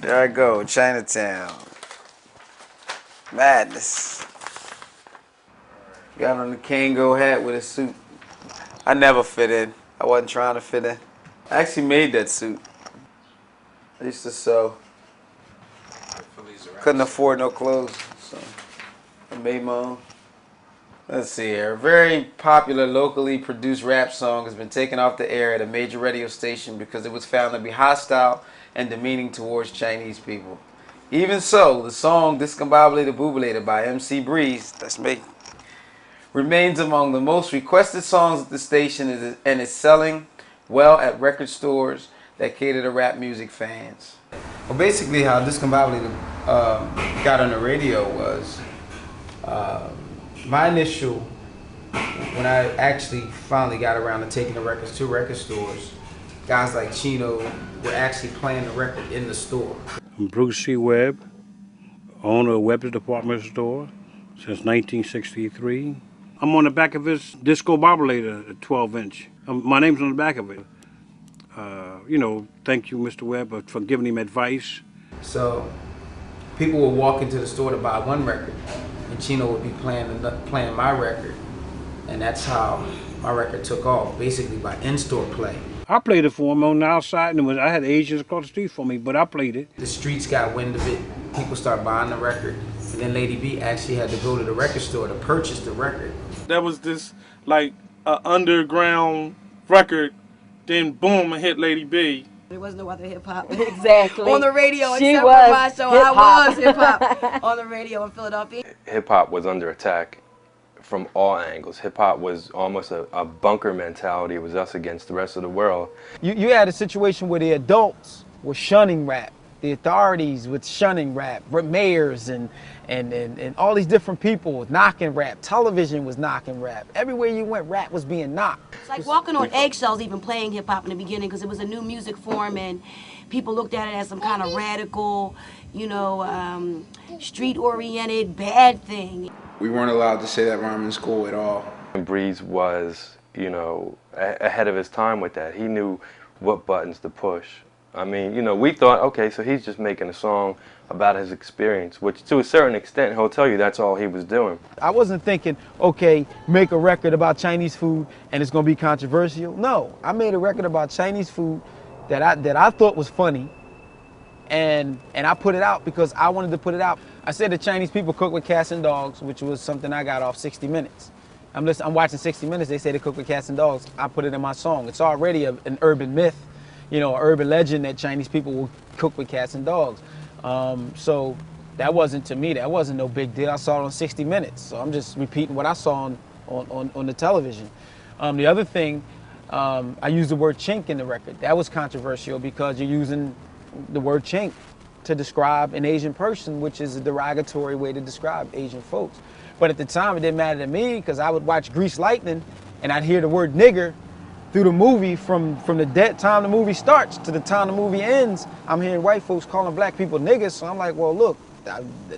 There I go, Chinatown. Madness. Got on the Kango hat with a suit. I never fit in. I wasn't trying to fit in. I actually made that suit. I used to sew. Couldn't afford no clothes, so I made my own. Let's see here. A very popular locally produced rap song has been taken off the air at a major radio station because it was found to be hostile and demeaning towards Chinese people. Even so, the song Discombobulatorbubulator by MC Breeze, that's me, remains among the most requested songs at the station and is selling well at record stores that cater to rap music fans. Well, basically how Discombobulator got on the radio was my initial, when I actually finally got around to taking the records to record stores, guys like Chino were actually playing the record in the store. I'm Bruce C. Webb, owner of Webb's Department Store since 1963. I'm on the back of his Discombobulator, a 12-inch. My name's on the back of it. You know, thank you, Mr. Webb, for giving him advice. So people would walk into the store to buy one record, and Chino would be playing my record, and that's how my record took off, basically by in-store play. I played it for him on the outside, and I had Asians across the street for me, but I played it. The streets got wind of it. People started buying the record, and then Lady B actually had to go to the record store to purchase the record. There was this like underground record, then boom, it hit Lady B. There was no other hip hop exactly on the radio she except was for my show. I was hip hop on the radio in Philadelphia. Hip hop was under attack from all angles. Hip hop was almost a bunker mentality. It was us against the rest of the world. You had a situation where the adults were shunning rap. The authorities were shunning rap. Mayors and all these different people was knocking rap. Television was knocking rap. Everywhere you went, rap was being knocked. It's like walking on eggshells even playing hip hop in the beginning because it was a new music form and people looked at it as some kind of radical, you know, street-oriented bad thing. We weren't allowed to say that rhyme in school at all. And Breeze was, you know, ahead of his time with that. He knew what buttons to push. I mean, you know, we thought, okay, so he's just making a song about his experience, which to a certain extent, he'll tell you that's all he was doing. I wasn't thinking, okay, make a record about Chinese food and it's gonna be controversial. No, I made a record about Chinese food that I thought was funny, and I put it out because I wanted to put it out. I said the Chinese people cook with cats and dogs, which was something I got off 60 Minutes. I'm watching 60 Minutes, they say they cook with cats and dogs. I put it in my song. It's already an urban myth, you know, an urban legend that Chinese people will cook with cats and dogs. So that wasn't, to me, that wasn't no big deal. I saw it on 60 Minutes, so I'm just repeating what I saw on the television. The other thing, I used the word chink in the record. That was controversial because you're using the word chink to describe an Asian person, which is a derogatory way to describe Asian folks. But at the time, it didn't matter to me because I would watch Grease Lightning and I'd hear the word nigger through the movie from the time the movie starts to the time the movie ends. I'm hearing white folks calling black people niggers, so I'm like, well, look,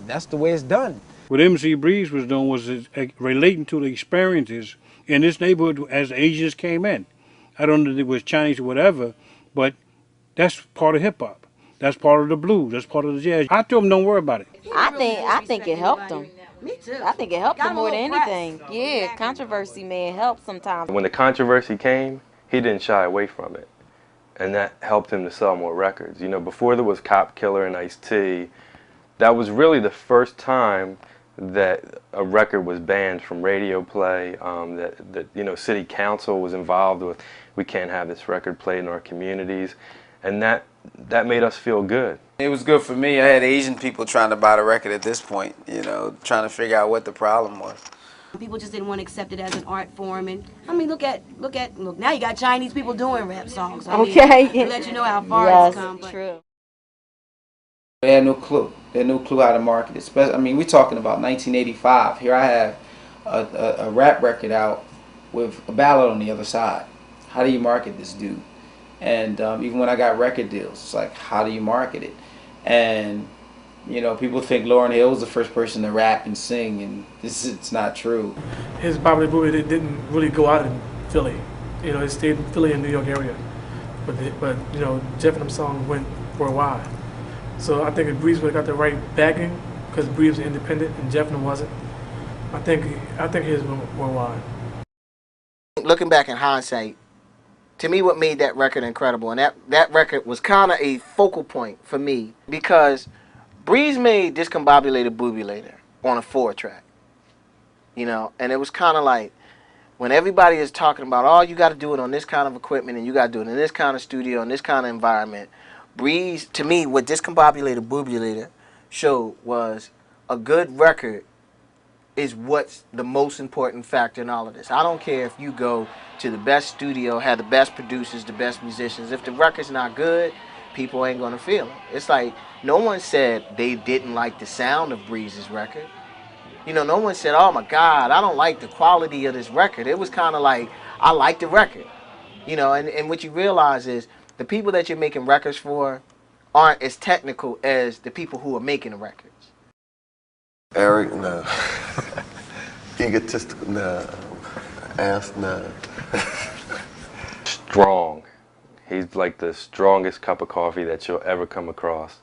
that's the way it's done. What MC Breeze was doing was relating to the experiences in this neighborhood as Asians came in. I don't know if it was Chinese or whatever, but that's part of hip hop. That's part of the blues. That's part of the jazz. I told them don't worry about it. I think it helped them. Me too. I think it helped them more than anything. Yeah, controversy may help sometimes. When the controversy came, he didn't shy away from it. And that helped him to sell more records. You know, before there was Cop Killer and Ice-T, that was really the first time that a record was banned from radio play, that you know, city council was involved with, we can't have this record played in our communities. And that made us feel good. It was good for me. I had Asian people trying to buy the record at this point, you know, trying to figure out what the problem was. People just didn't want to accept it as an art form, and I mean, look. Now you got Chinese people doing rap songs. Okay. To let you know how far it's come. Yes, true. They had no clue. They had no clue how to market it. Especially, I mean, we're talking about 1985. Here I have a rap record out with a ballad on the other side. How do you market this dude? And even when I got record deals, it's like, how do you market it? And you know, people think Lauryn Hill was the first person to rap and sing, and it's not true. His Biography didn't really go out in Philly. You know, it stayed in Philly and New York area. But you know, Jeff and them song went worldwide. So I think if Breeze would have got the right backing, because Breeze was independent and Jeffner wasn't, I think his went worldwide. Looking back in hindsight, to me, what made that record incredible, and that record was kind of a focal point for me, because Breeze made Discombobulatorbubulator on a 4-track, you know, and it was kind of like, when everybody is talking about, oh, you got to do it on this kind of equipment, and you got to do it in this kind of studio, in this kind of environment, Breeze, to me, what Discombobulatorbubulator showed was a good record is what's the most important factor in all of this. I don't care if you go to the best studio, have the best producers, the best musicians. If the record's not good, people ain't gonna feel it. It's like, no one said they didn't like the sound of Breeze's record. You know, no one said, oh my God, I don't like the quality of this record. It was kind of like, I like the record. You know, and what you realize is the people that you're making records for aren't as technical as the people who are making the records. Eric, no. Egotistical, no. Ass, no. Strong. He's like the strongest cup of coffee that you'll ever come across.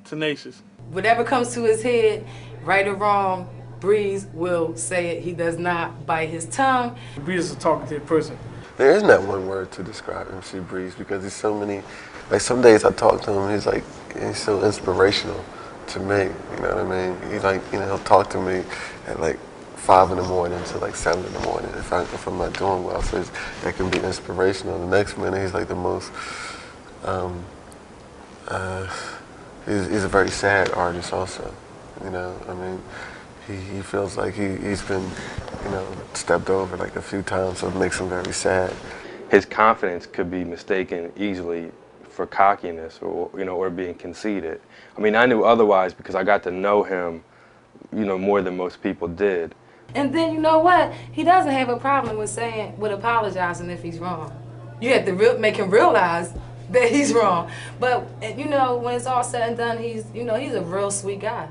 Tenacious. Whatever comes to his head, right or wrong, Breeze will say it. He does not bite his tongue. Breeze is a talkative person. There isn't that one word to describe MC Breeze because there's so many, like some days I talk to him, he's so inspirational to me, you know what I mean? He's like, you know, he'll talk to me at like 5 in the morning to like 7 in the morning if I'm not doing well, so that can be inspirational. The next minute he's like the most, he's a very sad artist also, you know, I mean, he feels like he's been, you know, stepped over like a few times, so it makes him very sad. His confidence could be mistaken easily for cockiness or, you know, or being conceited. I mean, I knew otherwise because I got to know him, you know, more than most people did. And then you know what? He doesn't have a problem with apologizing if he's wrong. You have to make him realize that he's wrong. But you know, when it's all said and done, he's a real sweet guy.